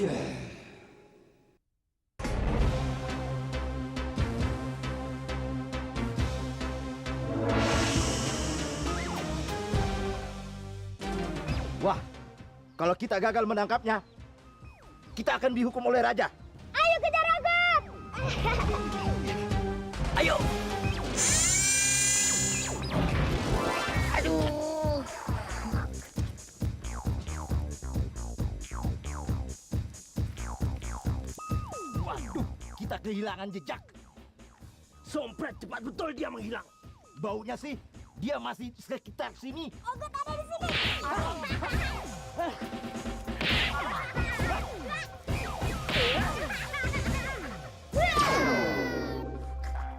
Wah, kalau kita gagal menangkapnya, kita akan dihukum oleh raja. Ayo kejar Ogut! Ayo! Aduh! Waduh, kita kehilangan jejak. Sompret cepat betul dia menghilang. Baunya sih, dia masih sekitar sini. Ogut ada di sini!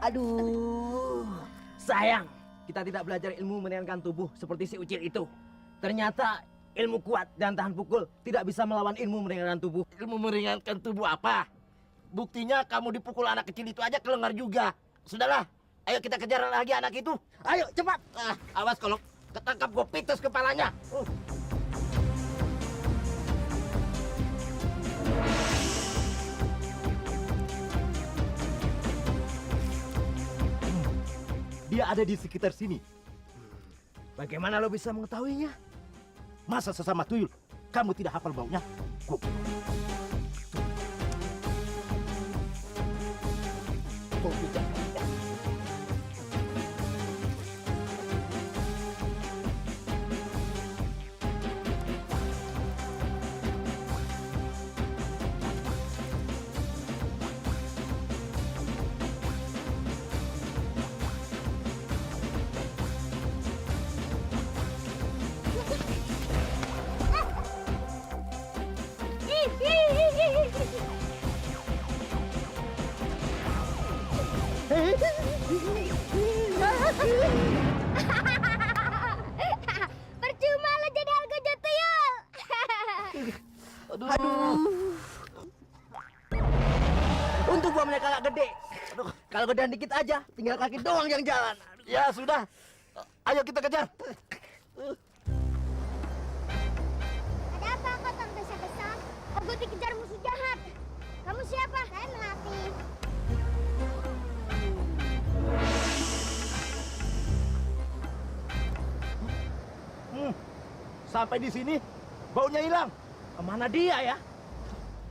Aduh, sayang kita tidak belajar ilmu meringankan tubuh seperti si Ucil itu. Ternyata ilmu kuat dan tahan pukul tidak bisa melawan ilmu meringankan tubuh. Ilmu meringankan tubuh apa? Buktinya kamu dipukul anak kecil itu aja kelengar juga. Sudahlah, ayo kita kejar lagi anak itu. Ayo cepat. Awas kalau ketangkap gue pitus kepalanya. Dia ada di sekitar sini. Bagaimana lo bisa mengetahuinya? Masa sesama tuyul, kamu tidak hafal baunya? Bau bijak. Percuma lo jadi Algojo tuyul. Aduh. Untung gua mereka gak gede. Aduh, kalau gedean dikit aja, tinggal kaki doang yang jalan. Ya sudah, ayo kita kejar. Ada apa kau tergesa-gesa? Ogut dikejar musuh jahat. Kamu siapa? Saya Melati. Sampai di sini, baunya hilang. Kemana dia ya?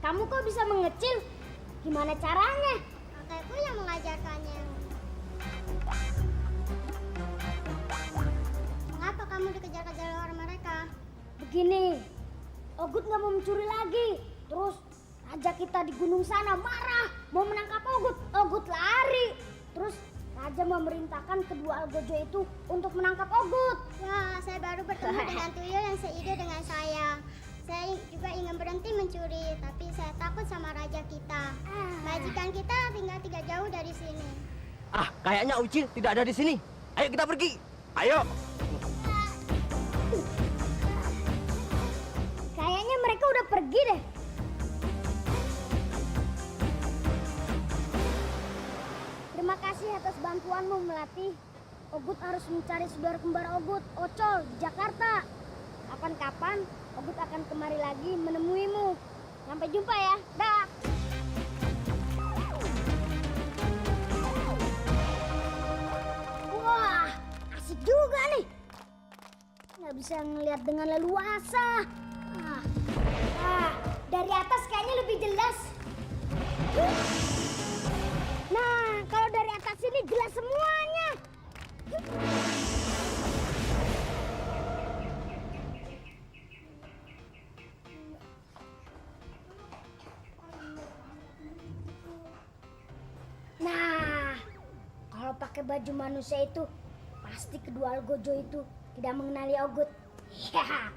Kamu kok bisa mengecil? Gimana caranya? Kakekku yang mengajarkannya. Mengapa kamu dikejar-kejar oleh mereka? Begini, Ogut nggak mau mencuri lagi. Terus raja kita di gunung sana marah, mau menangkap Ogut. Ogut lari. Terus raja memerintahkan kedua Algojo itu untuk menangkap Ogut. Ya, saya baru bertemu dengan tuyul yang seide dengan saya. Saya juga ingin berhenti mencuri, tapi saya takut sama raja kita. Majikan kita tinggal tidak jauh dari sini. Ah, kayaknya Ucil tidak ada di sini. Ayo kita pergi. Ayo. Kayaknya mereka udah pergi deh. Terima kasih atas bantuanmu, Melati. Ogut harus mencari saudara kembar Ogut, Ocol, di Jakarta. Kapan-kapan Ogut akan kemari lagi menemuimu. Sampai jumpa ya. Dah. Wah, asik juga nih. Nggak bisa ngelihat dengan leluasa. Dari atas kayaknya lebih jelas. Nah, kalau dari atas ini jelas semuanya. Nah, kalau pakai baju manusia itu, pasti kedua Algojo itu tidak mengenali Ogut. Ya.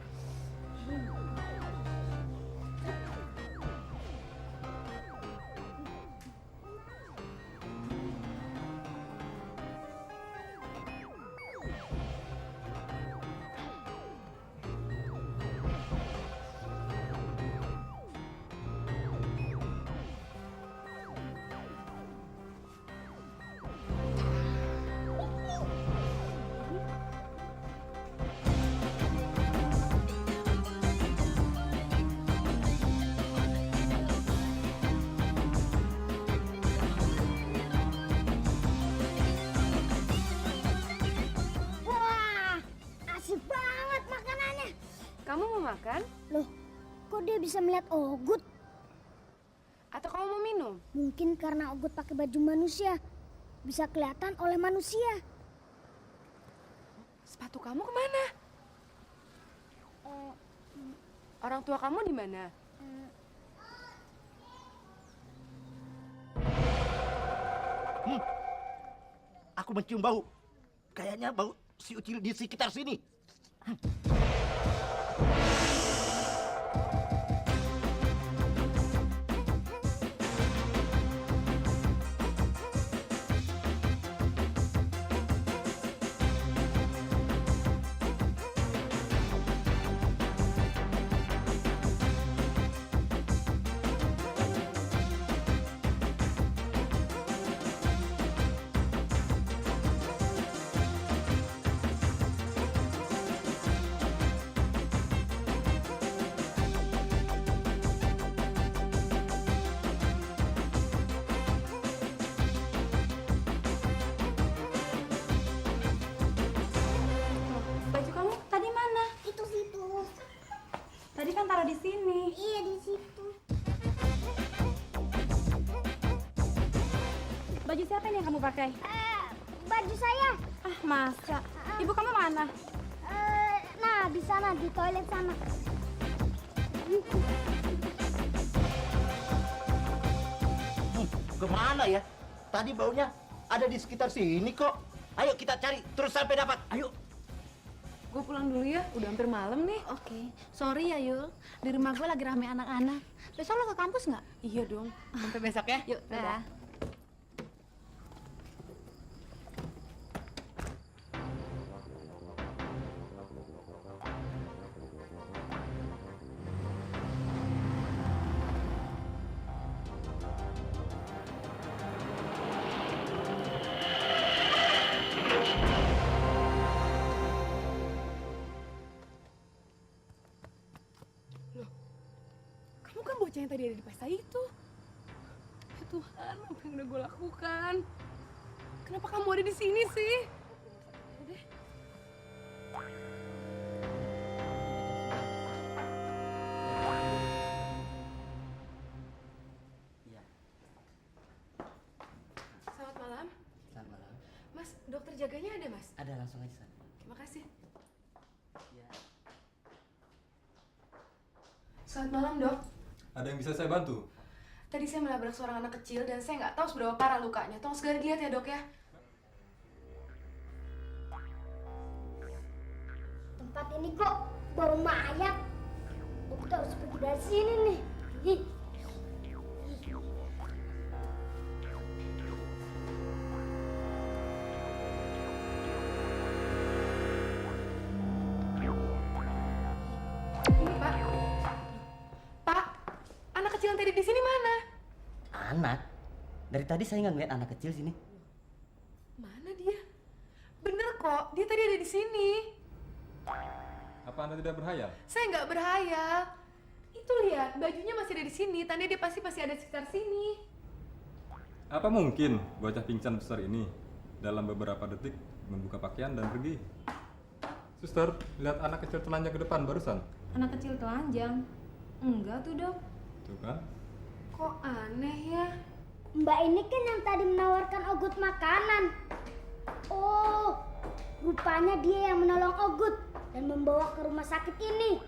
Kamu mau makan? Loh, kok dia bisa melihat Ogut? Atau kamu mau minum? Mungkin karena Ogut pakai baju manusia. Bisa kelihatan oleh manusia. Sepatu kamu kemana? Orang tua kamu di mana? Aku mencium bau. Kayaknya bau si Ucil di sekitar sini. Baju kamu tadi mana? Itu situ. Tadi kan taruh di sini. Iya, di situ. Baju siapa ini yang kamu pakai? Baju saya. Ah, masa? Ibu kamu mana? Nah, di sana, di toilet sana. Kemana ya? Tadi baunya ada di sekitar sini kok. Ayo kita cari terus sampai dapat. Ayo. Gue pulang dulu ya, udah hampir malam nih. Oke, sorry ya Yul. Di rumah gue lagi rame anak-anak. Besok lo ke kampus nggak? Iya dong, sampai besok ya. Yuk, dadah. Kamu kan bocah yang tadi ada di pesta itu. Ya Tuhan, apa yang udah gue lakukan? Kenapa kamu ada di sini sih? Udah. Selamat malam. Selamat malam. Mas, dokter jaganya ada, Mas? Ada langsung aja sana. Terima kasih. Ya. Selamat malam, Dok. Ada yang bisa saya bantu? Tadi saya menabrak seorang anak kecil dan saya nggak tahu seberapa parah lukanya. Tolong segera dilihat ya, Dok ya. Tempat ini kok bau mayat. Kita harus pergi dari sini nih. Ih. Ini, Pak. Pak, anak kecil yang tadi di sini mana? Anak? Dari tadi saya nggak ngeliat anak kecil sini. Mana dia? Bener kok, dia tadi ada di sini. Apa Anda tidak berhayal? Saya nggak berhayal. Itu lihat, bajunya masih ada di sini. Tanda dia pasti ada di sekitar sini. Apa mungkin bocah pingsan besar ini dalam beberapa detik membuka pakaian dan pergi? Suster, lihat anak kecil telanjang ke depan barusan. Anak kecil telanjang. Enggak tuh, Dok. Tuh kan? Kok aneh ya? Mbak ini kan yang tadi menawarkan Ogut makanan. Oh, rupanya dia yang menolong Ogut dan membawa ke rumah sakit ini.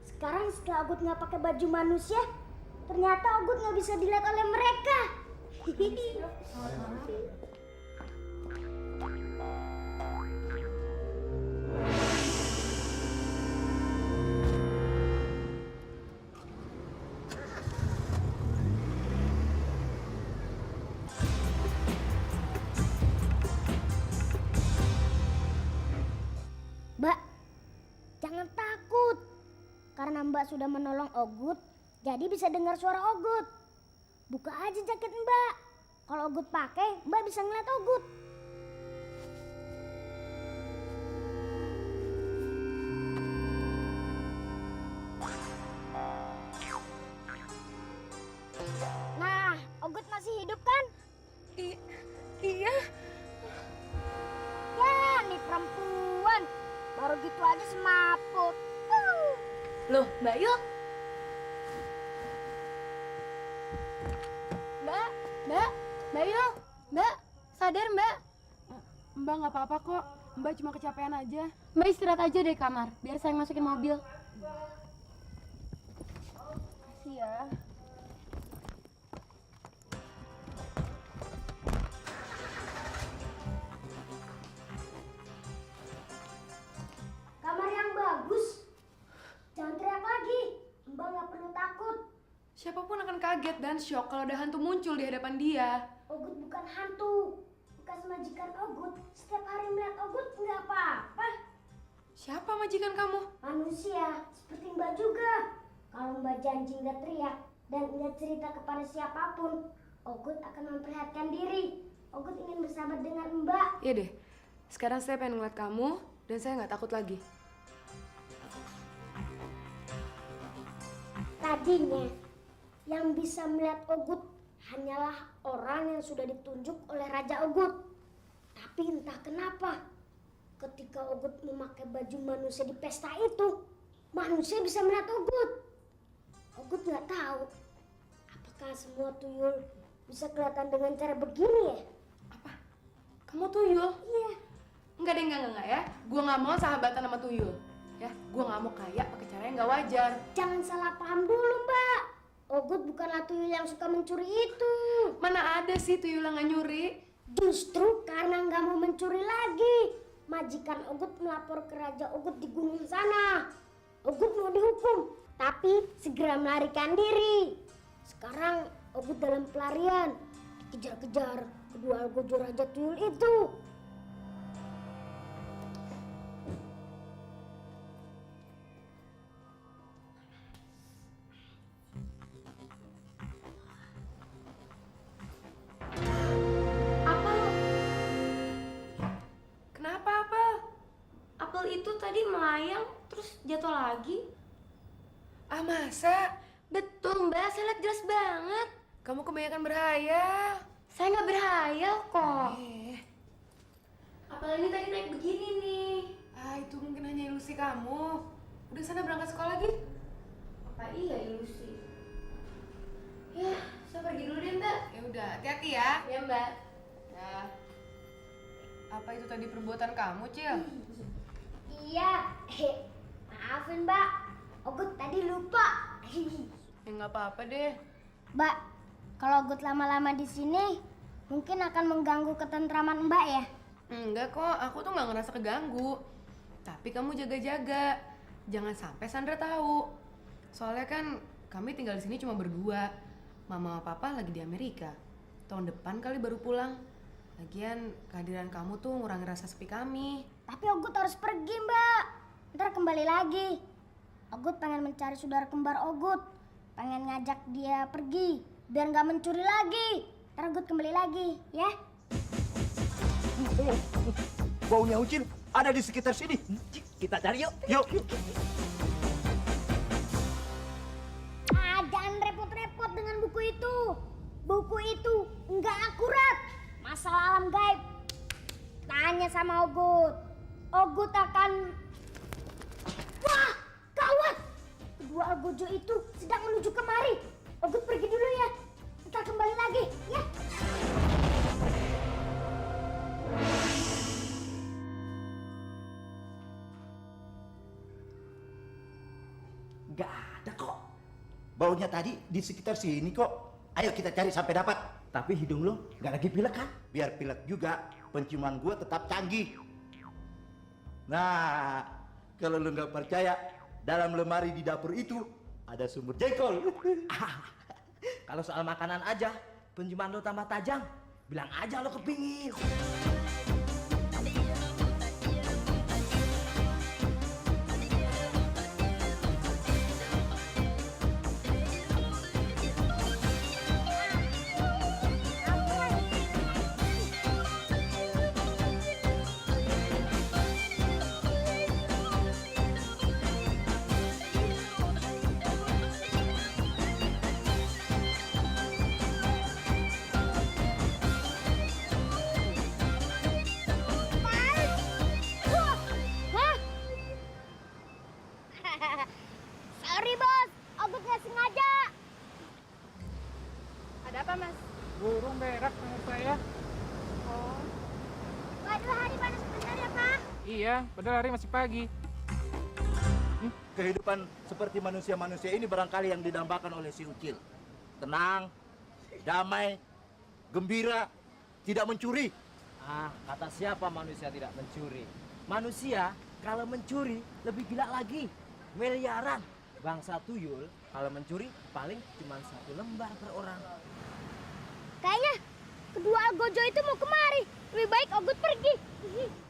Sekarang setelah Ogut nggak pakai baju manusia, ternyata Ogut nggak bisa dilihat oleh mereka. Mbak, jangan takut. Karena Mbak sudah menolong Ogut, jadi bisa dengar suara Ogut. Buka aja jaket Mbak. Kalau Ogut pakai, Mbak bisa ngeliat Ogut. Nah, Ogut masih hidup kan? Iya. Ya, nih perempuan. Baru gitu aja semaput. Loh, Mbak Yul? Mbak, Mbak, Mbak Yul, Mbak, sadar Mbak. Mbak nggak apa-apa kok, Mbak cuma kecapean aja. Mbak istirahat aja deh kamar, biar saya masukin mobil. Makasih ya. Kamar yang bagus. Jangan teriak lagi. Mbak nggak perlu takut. Siapapun akan kaget dan shock kalau ada hantu muncul di hadapan dia. Ogut bukan hantu. Bekas majikan Ogut. Setiap hari melihat Ogut nggak apa-apa. Siapa majikan kamu? Manusia, seperti Mbak juga. Kalau Mbak janji nggak teriak dan nggak cerita kepada siapapun, Ogut akan memperlihatkan diri. Ogut ingin bersahabat dengan Mbak. Iya deh, sekarang saya pengen ngeliat kamu dan saya nggak takut lagi. Tadinya, yang bisa melihat Ogut hanyalah orang yang sudah ditunjuk oleh Raja Ogut. Tapi entah kenapa, ketika Ogut memakai baju manusia di pesta itu, manusia bisa melihat Ogut. Ogut nggak tahu, apakah semua tuyul bisa kelihatan dengan cara begini ya? Apa? Kamu tuyul? Iya. Enggak deh, enggak ya. Gua nggak mau sahabatan sama tuyul. Ya, gua nggak mau kaya pakai cara yang nggak wajar. Jangan salah paham dulu, Mbak. Ogut bukanlah tuyul yang suka mencuri itu. Mana ada sih tuyul yang nggak nyuri? Justru karena nggak mau mencuri lagi, majikan Ogut melapor ke Raja Ogut di gunung sana. Ogut mau dihukum, tapi segera melarikan diri. Sekarang Ogut dalam pelarian, dikejar-kejar kedua algojo Raja Tuyul itu. Kenapa apa? Apel itu tadi melayang terus jatuh lagi. Ah masa? Betul Mbak, saya lihat jelas banget. Kamu kebanyakan berhayal. Saya nggak berhayal kok. Eh, Apel ini tadi naik begini nih. ah itu mungkin hanya ilusi kamu. Udah sana berangkat sekolah gitu. Apa iya ilusi? Ya, saya pergi dulu deh Mbak. Ya udah, hati-hati ya. Ya Mbak. Ya. Apa itu tadi perbuatan kamu, Cil? Iya, maafin Mbak. Ogut tadi lupa. Ya nggak apa-apa deh. Mbak, kalau Ogut lama-lama di sini, mungkin akan mengganggu ketentraman Mbak ya? Enggak kok, aku tuh nggak ngerasa keganggu. Tapi kamu jaga-jaga, jangan sampai Sandra tahu. Soalnya kan kami tinggal di sini cuma berdua. Mama sama Papa lagi di Amerika. Tahun depan kali baru pulang. Lagian kehadiran kamu tuh ngurangi rasa sepi kami. Tapi Ogut harus pergi Mbak. Ntar kembali lagi. Ogut pengen mencari saudara kembar Ogut. Pengen ngajak dia pergi, biar nggak mencuri lagi. Ntar Ogut kembali lagi, ya? Baunya Ucil ada di sekitar sini. Kita cari yuk. Yuk. Jangan repot-repot dengan buku itu. Buku itu nggak akurat. Masalah alam gaib. Tanya sama Ogut. Ogut akan... Wah, gawat! Kedua algojo itu sedang menuju kemari. Ogut pergi dulu ya. Ntar kembali lagi, ya. Gak ada kok. Baunya tadi di sekitar sini kok. Ayo kita cari sampai dapat. Tapi hidung lo gak lagi pilek kan? Biar pilek juga, penciuman gua tetap canggih. Nah, kalau lo nggak percaya, dalam lemari di dapur itu ada sumur jengkol. Kalau soal makanan aja, penciuman lo tambah tajam. Bilang aja lo kepingin. Sorry bos, Ogut nggak sengaja. Ada apa, Mas? Burung berak menurut saya. Oh, Waduh, hari panas benar ya Pak. Iya, padahal hari masih pagi. Kehidupan seperti manusia-manusia ini barangkali yang didambakan oleh si Ucil. Tenang, damai, gembira, tidak mencuri. Ah, kata siapa manusia tidak mencuri? Manusia kalau mencuri lebih gila lagi. Miliaran. Bangsa tuyul kalau mencuri paling cuma 1 lembar per orang. Kayaknya kedua Algojo itu mau kemari. Lebih baik Ogut pergi.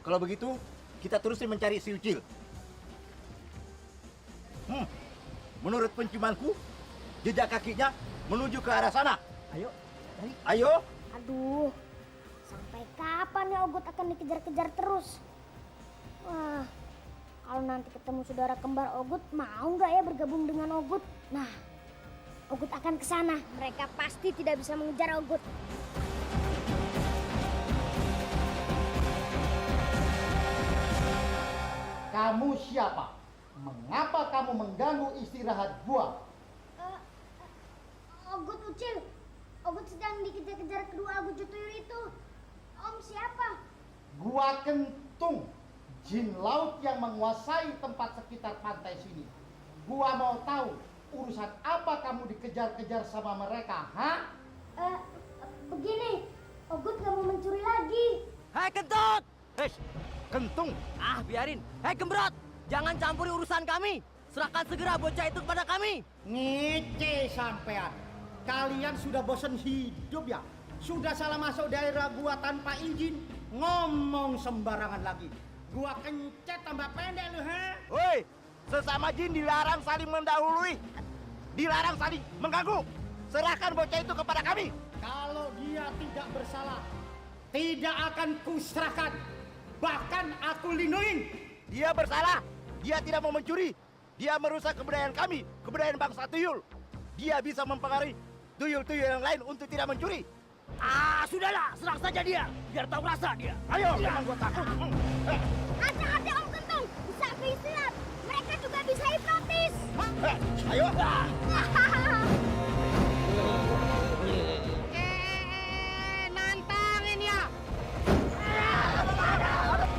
Kalau begitu, kita terusin mencari si Ucil. Menurut penciumanku, jejak kakinya menuju ke arah sana. Ayo, cari. Ayo, Aduh, sampai kapan ya Ogut akan dikejar-kejar terus? Wah, kalau nanti ketemu saudara kembar Ogut, mau nggak ya bergabung dengan Ogut? Nah, Ogut akan ke sana. Mereka pasti tidak bisa mengejar Ogut. Kamu siapa? Mengapa kamu mengganggu istirahat gua? Ogut Ucil, Ogut sedang dikejar-kejar kedua Algojo tuyul itu. Om siapa? Gua Kentung, jin laut yang menguasai tempat sekitar pantai sini. Gua mau tahu urusan apa kamu dikejar-kejar sama mereka, ha? Begini, Ogut nggak mau mencuri lagi. Hei kentut! Hei, Kentung, Ah, biarin. Hei gembrot! Jangan campuri urusan kami. Serahkan segera bocah itu kepada kami. Ngece sampean. Kalian sudah bosan hidup ya? Sudah salah masuk daerah gua tanpa izin, ngomong sembarangan lagi. Gua kencet tambah pendek lu, ha? woi, sesama jin dilarang saling mendahului, dilarang saling mengganggu. Serahkan bocah itu kepada kami. Kalau dia tidak bersalah, tidak akan kuserahkan. Bahkan aku lindungin. Dia bersalah, dia tidak mau mencuri. Dia merusak kebudayaan kami, kebudayaan bangsa tuyul. Dia bisa mempengaruhi tuyul-tuyul yang lain untuk tidak mencuri. Ah, sudahlah. Serang saja dia. Biar tahu rasa dia. Ayo, memang gua takut. Ada